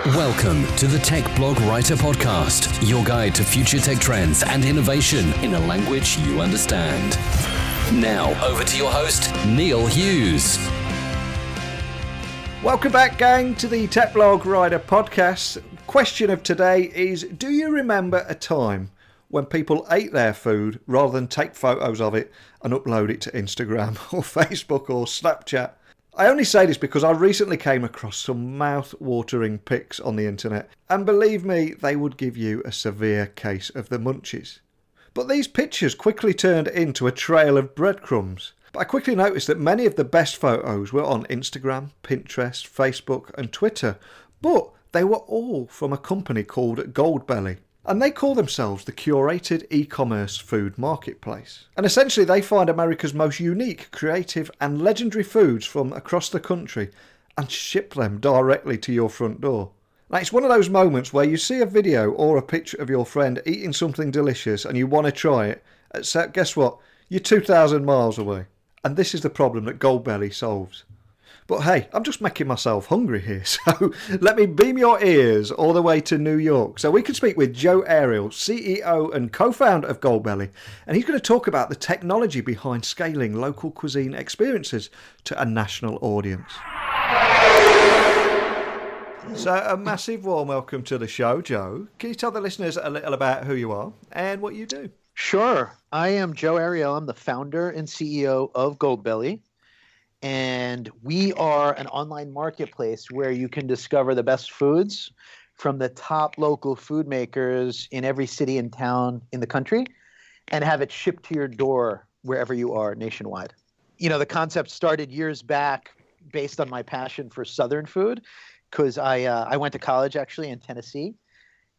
Welcome to the Tech Blog Writer Podcast, your guide to future tech trends and innovation in a language you understand. Now, over to your host, Neil Hughes. Welcome back, gang, to the Tech Blog Writer Podcast. Question of today is, do you remember a time when people ate their food rather than take photos of it and upload it to Instagram or Facebook or Snapchat? I only say this because I recently came across some mouth-watering pics on the internet, and believe me, they would give you a severe case of the munchies. But these pictures quickly turned into a trail of breadcrumbs. But I quickly noticed that many of the best photos were on Instagram, Pinterest, Facebook and Twitter, but they were all from a company called Goldbely. And they call themselves the curated e-commerce food marketplace. And essentially they find America's most unique, creative and legendary foods from across the country and ship them directly to your front door. Now, it's one of those moments where you see a video or a picture of your friend eating something delicious and you want to try it, except guess what? You're 2,000 miles away. And this is the problem that Goldbely solves. But hey, I'm just making myself hungry here, so let me beam your ears all the way to New York so we can speak with Joe Ariel, CEO and co-founder of Goldbely, and he's going to talk about the technology behind scaling local cuisine experiences to a national audience. So a massive warm welcome to the show, Joe. Can you tell the listeners a little about who you are and what you do? Sure. I am Joe Ariel. I'm the founder and CEO of Goldbely. And we are an online marketplace where you can discover the best foods from the top local food makers in every city and town in the country and have it shipped to your door wherever you are nationwide. You know, the concept started years back based on my passion for Southern food because I went to college actually in Tennessee.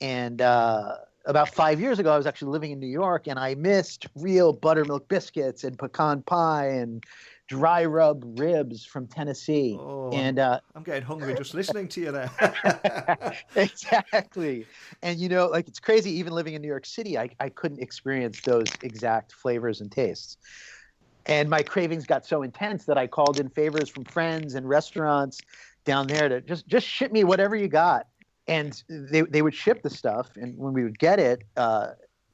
And about 5 years ago, I was actually living in New York and I missed real buttermilk biscuits and pecan pie and dry rub ribs from Tennessee. Oh, and I'm getting hungry just listening to you there. Exactly. And you know, like it's crazy, even living in New York City, I couldn't experience those exact flavors and tastes. And my cravings got so intense that I called in favors from friends and restaurants down there to just ship me whatever you got. And they would ship the stuff, and when we would get it,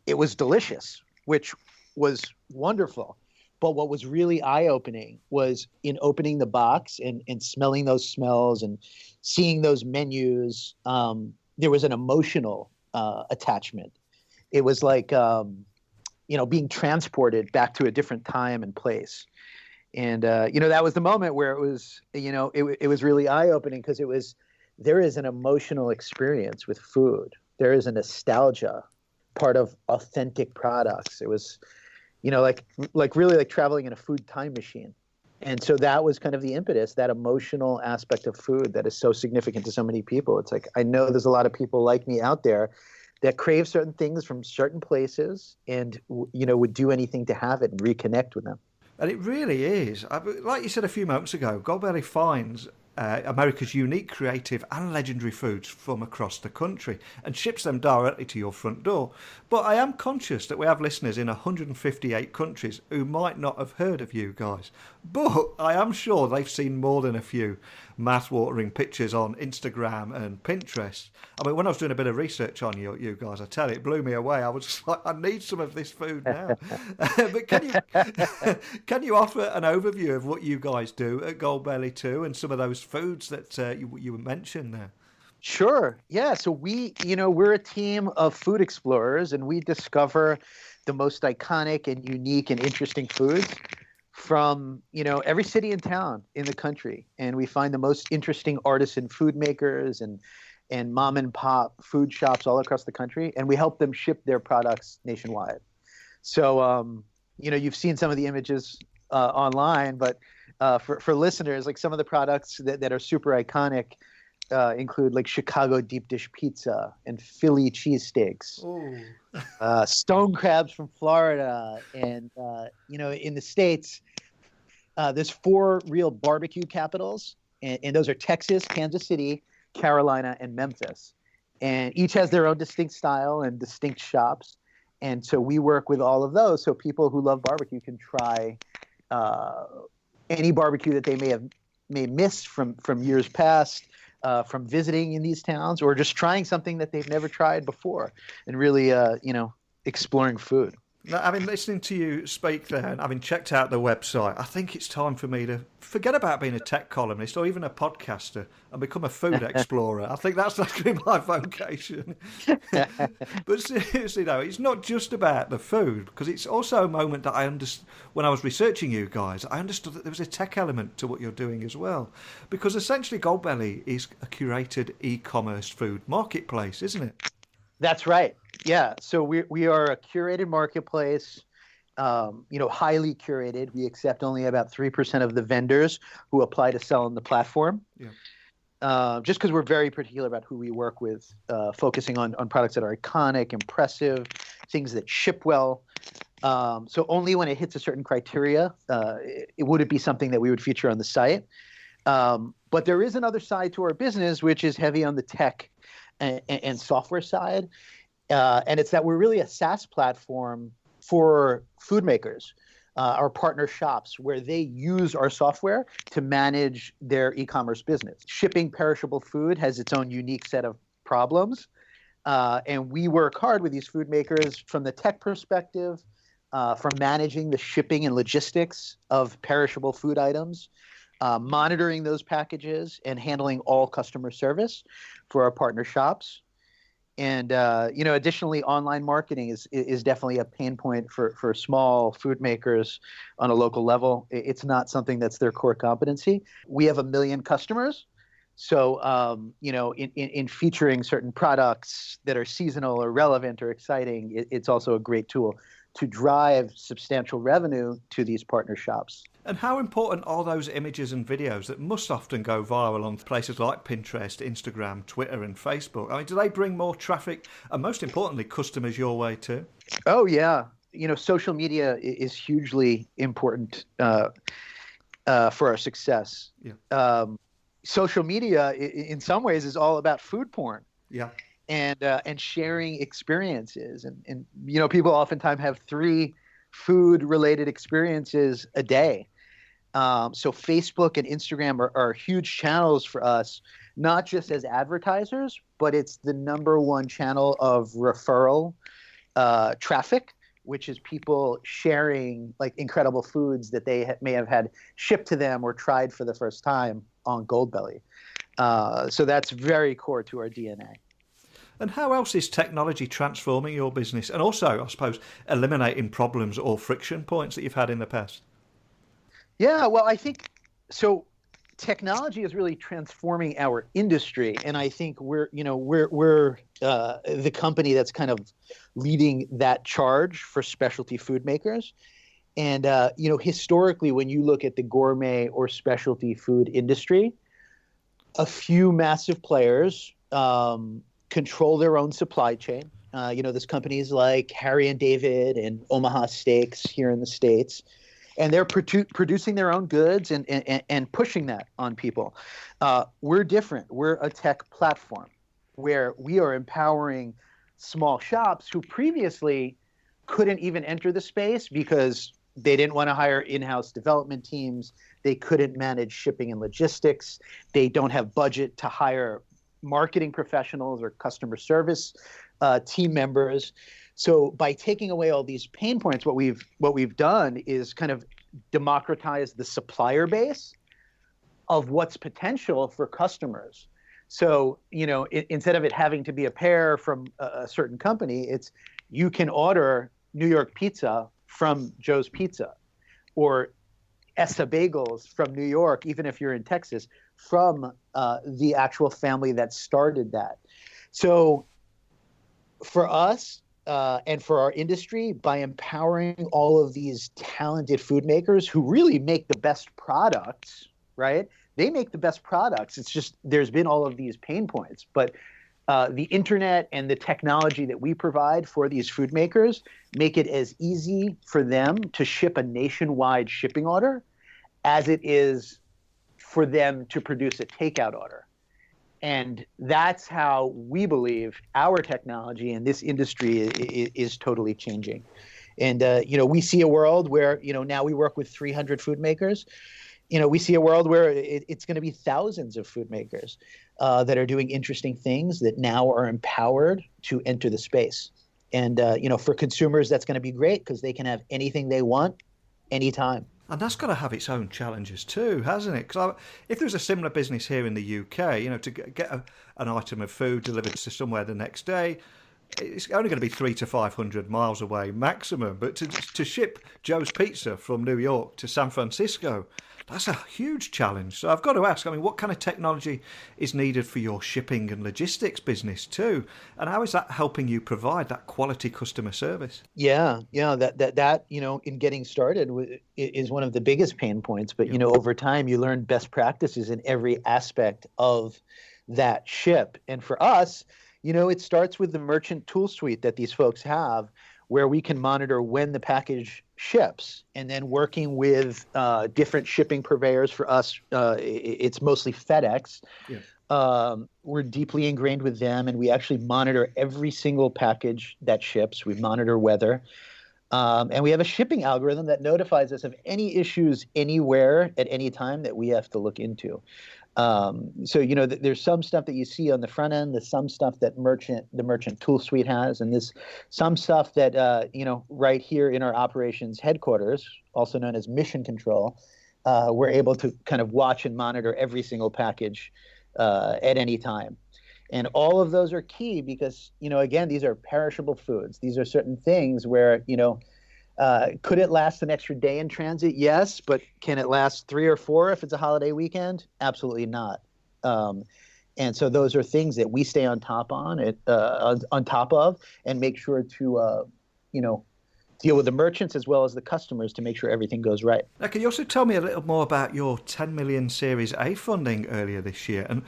it was delicious, which was wonderful. But what was really eye-opening was in opening the box and smelling those smells and seeing those menus, there was an emotional attachment. It was like, being transported back to a different time and place. And, that was the moment where it was, it was really eye-opening because there is an emotional experience with food. There is a nostalgia part of authentic products. It was like really like traveling in a food time machine. And so that was kind of the impetus, that emotional aspect of food that is so significant to so many people. It's like, I know there's a lot of people like me out there that crave certain things from certain places and, would do anything to have it and reconnect with them. And it really is. Like you said a few moments ago, Goldbely finds America's unique, creative and legendary foods from across the country and ships them directly to your front door. But I am conscious that we have listeners in 158 countries who might not have heard of you guys. But I am sure they've seen more than a few mouth-watering pictures on Instagram and Pinterest. I mean, when I was doing a bit of research on you guys, I tell you, it blew me away. I was just like, I need some of this food now. But can you offer an overview of what you guys do at Goldbely too, and some of those foods that you mentioned there? Sure. Yeah. So we're a team of food explorers, and we discover the most iconic and unique and interesting foods from, every city and town in the country. And we find the most interesting artisan food makers and mom and pop food shops all across the country. And we help them ship their products nationwide. So, you've seen some of the images online, but for listeners, like some of the products that are super iconic include like Chicago deep dish pizza and Philly cheesesteaks, stone crabs from Florida. And, in the States, there's 4 real barbecue capitals, and those are Texas, Kansas City, Carolina, and Memphis. And each has their own distinct style and distinct shops. And so we work with all of those so people who love barbecue can try any barbecue that they may miss from years past, from visiting in these towns or just trying something that they've never tried before and really, exploring food. Now, having listening to you speak there and having checked out the website, I think it's time for me to forget about being a tech columnist or even a podcaster and become a food explorer. I think that's actually my vocation. But seriously, though, it's not just about the food, because it's also a moment that I understood when I was researching you guys. I understood that there was a tech element to what you're doing as well, because essentially Goldbely is a curated e-commerce food marketplace, isn't it? That's right. Yeah. So we are a curated marketplace, highly curated. We accept only about 3% of the vendors who apply to sell on the platform. Yeah. Just because we're very particular about who we work with, focusing on products that are iconic, impressive, things that ship well. So only when it hits a certain criteria, it would be something that we would feature on the site. But there is another side to our business, which is heavy on the tech and software side. And it's that we're really a SaaS platform for food makers, our partner shops, where they use our software to manage their e-commerce business. Shipping perishable food has its own unique set of problems. And we work hard with these food makers from the tech perspective, from managing the shipping and logistics of perishable food items, monitoring those packages, and handling all customer service for our partner shops. And, additionally, online marketing is definitely a pain point for small food makers on a local level. It's not something that's their core competency. We have 1 million customers. So, in featuring certain products that are seasonal or relevant or exciting, it's also a great tool to drive substantial revenue to these partner shops. And how important are those images and videos that must often go viral on places like Pinterest, Instagram, Twitter and Facebook? I mean, do they bring more traffic and, most importantly, customers your way too? Oh, yeah. Social media is hugely important for our success. Yeah. Social media, in some ways, is all about food porn. Yeah. And sharing experiences. And people oftentimes have 3 food-related experiences a day. So Facebook and Instagram are huge channels for us, not just as advertisers, but it's the #1 channel of referral traffic, which is people sharing like incredible foods that they may have had shipped to them or tried for the first time on Goldbely. So that's very core to our DNA. And how else is technology transforming your business and also, I suppose, eliminating problems or friction points that you've had in the past? Yeah, well, I think so. Technology is really transforming our industry, and I think we're the company that's kind of leading that charge for specialty food makers. And historically, when you look at the gourmet or specialty food industry, a few massive players control their own supply chain. There's companies like Harry and David and Omaha Steaks here in the States, and they're producing their own goods and pushing that on people. We're different. We're a tech platform where we are empowering small shops who previously couldn't even enter the space because they didn't want to hire in-house development teams. They couldn't manage shipping and logistics. They don't have budget to hire marketing professionals or customer service team members. So by taking away all these pain points, what we've done is kind of democratize the supplier base of what's potential for customers. So, instead of it having to be a pair from a certain company, it's you can order New York pizza from Joe's Pizza or Essa Bagels from New York, even if you're in Texas, from the actual family that started that. So for us and for our industry, by empowering all of these talented food makers who really make the best products, right? They make the best products. It's just there's been all of these pain points. But the internet and the technology that we provide for these food makers make it as easy for them to ship a nationwide shipping order as it is for them to produce a takeout order. And that's how we believe our technology in this industry is totally changing. And, we see a world where, now we work with 300 food makers. we see a world where it's going to be thousands of food makers that are doing interesting things that now are empowered to enter the space. And, for consumers, that's going to be great because they can have anything they want anytime. And that's got to have its own challenges too, hasn't it? Because if there's a similar business here in the UK, to get an item of food delivered to somewhere the next day, it's only going to be 300 to 500 miles away maximum. But to ship Joe's Pizza from New York to San Francisco, that's a huge challenge. So I've got to ask, what kind of technology is needed for your shipping and logistics business too? And how is that helping you provide that quality customer service? Yeah, that in getting started is one of the biggest pain points. But, over time, you learn best practices in every aspect of that ship. And for us, it starts with the merchant tool suite that these folks have, where we can monitor when the package ships, and then working with different shipping purveyors. For us, it's mostly FedEx. Yeah. We're deeply ingrained with them, and we actually monitor every single package that ships. We monitor weather. And we have a shipping algorithm that notifies us of any issues anywhere at any time that we have to look into. So there's some stuff that you see on the front end. There's some stuff that the merchant tool suite has, and there's some stuff that right here in our operations headquarters, also known as mission control, we're able to kind of watch and monitor every single package at any time. And all of those are key because again, these are perishable foods. These are certain things where could it last an extra day in transit? Yes, but can it last 3 or 4 if it's a holiday weekend? Absolutely not. And so those are things that we stay on top of, and make sure to deal with the merchants as well as the customers to make sure everything goes right. Now, can you also tell me a little more about your 10 million Series A funding earlier this year? And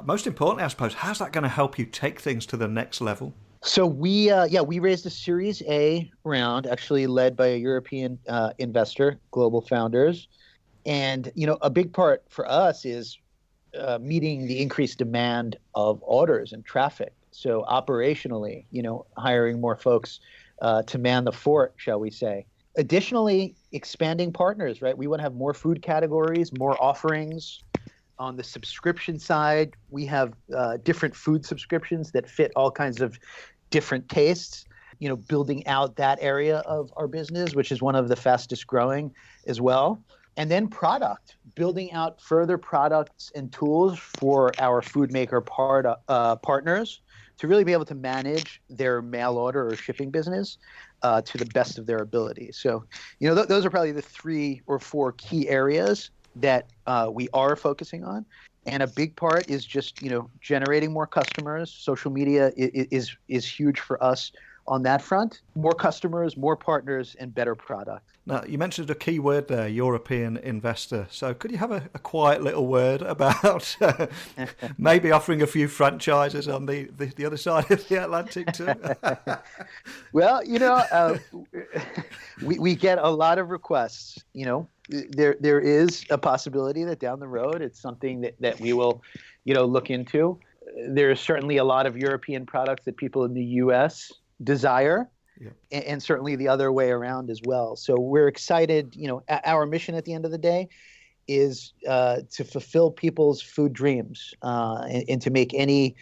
most importantly, I suppose, how's that going to help you take things to the next level? So we raised a Series A round, actually led by a European investor, Global Founders. And, a big part for us is meeting the increased demand of orders and traffic. So operationally, hiring more folks to man the fort, shall we say. Additionally, expanding partners, right? We want to have more food categories, more offerings. On the subscription side, we have different food subscriptions that fit all kinds of different tastes, building out that area of our business, which is one of the fastest growing as well. And then product, building out further products and tools for our food maker partners to really be able to manage their mail order or shipping business to the best of their ability. So, those are probably the 3 or 4 key areas that we are focusing on. And a big part is just, generating more customers. Social media is huge for us on that front. More customers, more partners, and better product. Now, you mentioned a key word there, European investor. So could you have a quiet little word about maybe offering a few franchises on the other side of the Atlantic too? Well, we get a lot of requests. There is a possibility that down the road it's something that we will, look into. There's certainly a lot of European products that people in the U.S. desire. Yeah. And certainly the other way around as well. So we're excited. Our mission at the end of the day is to fulfill people's food dreams and to make any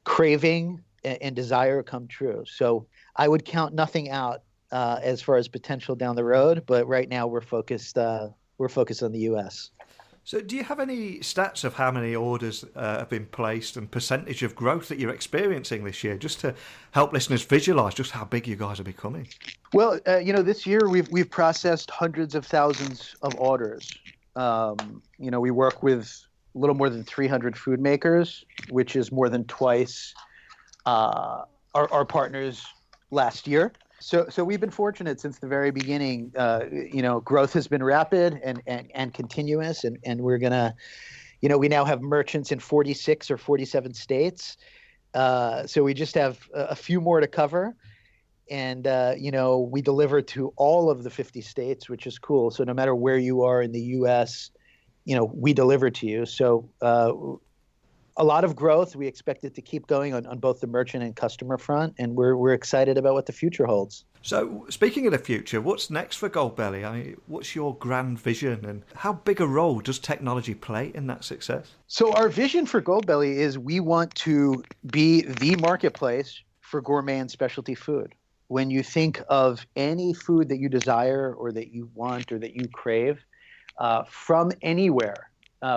craving and desire come true. So I would count nothing out as far as potential down the road, but right now we're focused on the U.S. So do you have any stats of how many orders have been placed and percentage of growth that you're experiencing this year, just to help listeners visualize just how big you guys are becoming? Well, this year we've processed hundreds of thousands of orders. We work with a little more than 300 food makers, which is more than twice our partners last year. So we've been fortunate since the very beginning. Growth has been rapid and continuous, and we're gonna, we now have merchants in 46 or 47 states. So we just have a few more to cover, and we deliver to all of the 50 states, which is cool. So no matter where you are in the U.S., we deliver to you. So a lot of growth. We expect it to keep going on both the merchant and customer front, and we're excited about what the future holds. So, speaking of the future, what's next for Goldbely? I mean, what's your grand vision, and how big a role does technology play in that success? So our vision for Goldbely is we want to be the marketplace for gourmet and specialty food. When you think of any food that you desire or that you want or that you crave from anywhere,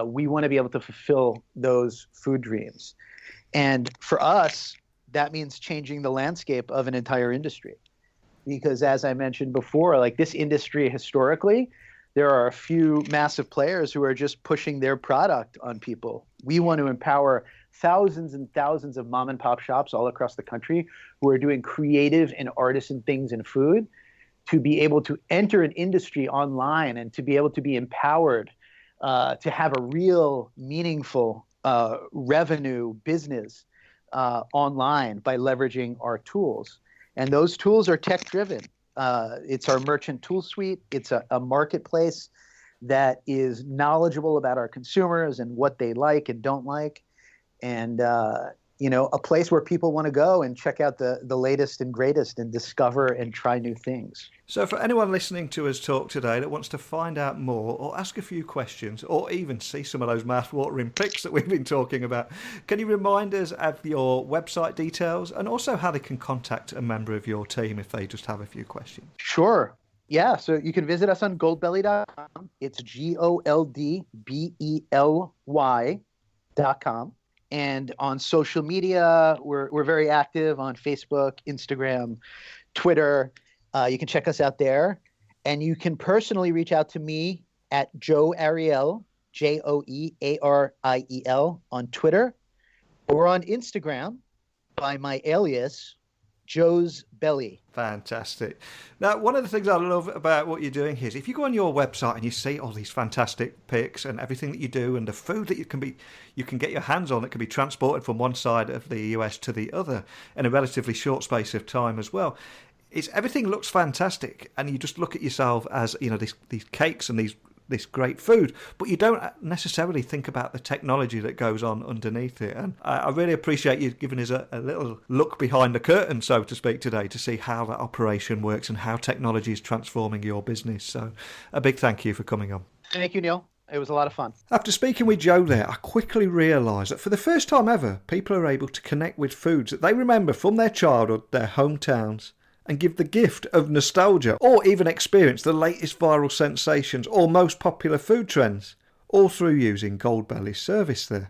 we want to be able to fulfill those food dreams. And for us, that means changing the landscape of an entire industry. Because as I mentioned before, like this industry historically, there are a few massive players who are just pushing their product on people. We want to empower thousands and thousands of mom and pop shops all across the country who are doing creative and artisan things in food to be able to enter an industry online and to be able to be empowered to have a real meaningful revenue business online by leveraging our tools. And those tools are tech-driven. It's our merchant tool suite. It's a marketplace that is knowledgeable about our consumers and what they like and don't like, and a place where people want to go and check out the latest and greatest and discover and try new things. So for anyone listening to us talk today that wants to find out more or ask a few questions or even see some of those mouth-watering pics that we've been talking about, can you remind us of your website details and also how they can contact a member of your team if they just have a few questions? Sure. Yeah, so you can visit us on goldbely.com. It's goldbely.com. And on social media, we're very active on Facebook, Instagram, Twitter. You can check us out there. And you can personally reach out to me at Joe Ariel, Joeariel on Twitter, or on Instagram by my alias, Joe's Belly. Fantastic. Now, one of the things I love about what you're doing here is if you go on your website and you see all these fantastic pics and everything that you do and the food that you can get your hands on that can be transported from one side of the US to the other in a relatively short space of time as well. Everything looks fantastic, and you just look at yourself as these cakes and this great food, but you don't necessarily think about the technology that goes on underneath it. And I really appreciate you giving us a little look behind the curtain, so to speak, today to see how that operation works and how technology is transforming your business. So a big thank you for coming on. Thank you, Neil. It was a lot of fun. After speaking with Joe there, I quickly realised that for the first time ever, people are able to connect with foods that they remember from their childhood, their hometowns, and give the gift of nostalgia, or even experience the latest viral sensations or most popular food trends, all through using Goldbely's service there.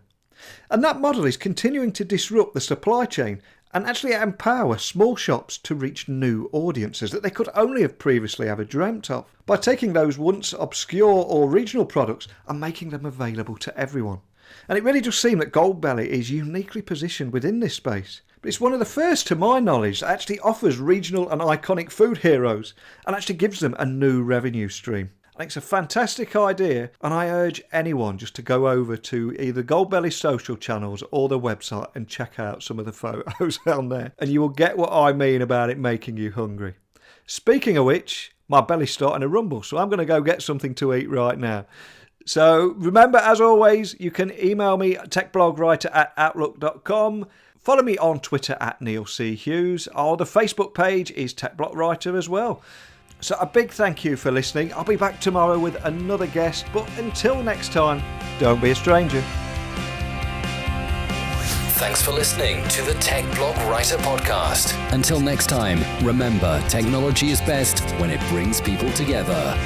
And that model is continuing to disrupt the supply chain and actually empower small shops to reach new audiences that they could only have previously ever dreamt of, by taking those once obscure or regional products and making them available to everyone. And it really does seem that Goldbely is uniquely positioned within this space. But it's one of the first, to my knowledge, that actually offers regional and iconic food heroes and actually gives them a new revenue stream. I think it's a fantastic idea, and I urge anyone just to go over to either Goldbely's social channels or the website and check out some of the photos on there, and you will get what I mean about it making you hungry. Speaking of which, my belly's starting to rumble, so I'm going to go get something to eat right now. So remember, as always, you can email me at techblogwriter@outlook.com. Follow me on Twitter at Neil C. Hughes, or the Facebook page is TechBlogWriter as well. So a big thank you for listening. I'll be back tomorrow with another guest, but until next time, don't be a stranger. Thanks for listening to the Tech Blog Writer Podcast. Until next time, remember, technology is best when it brings people together.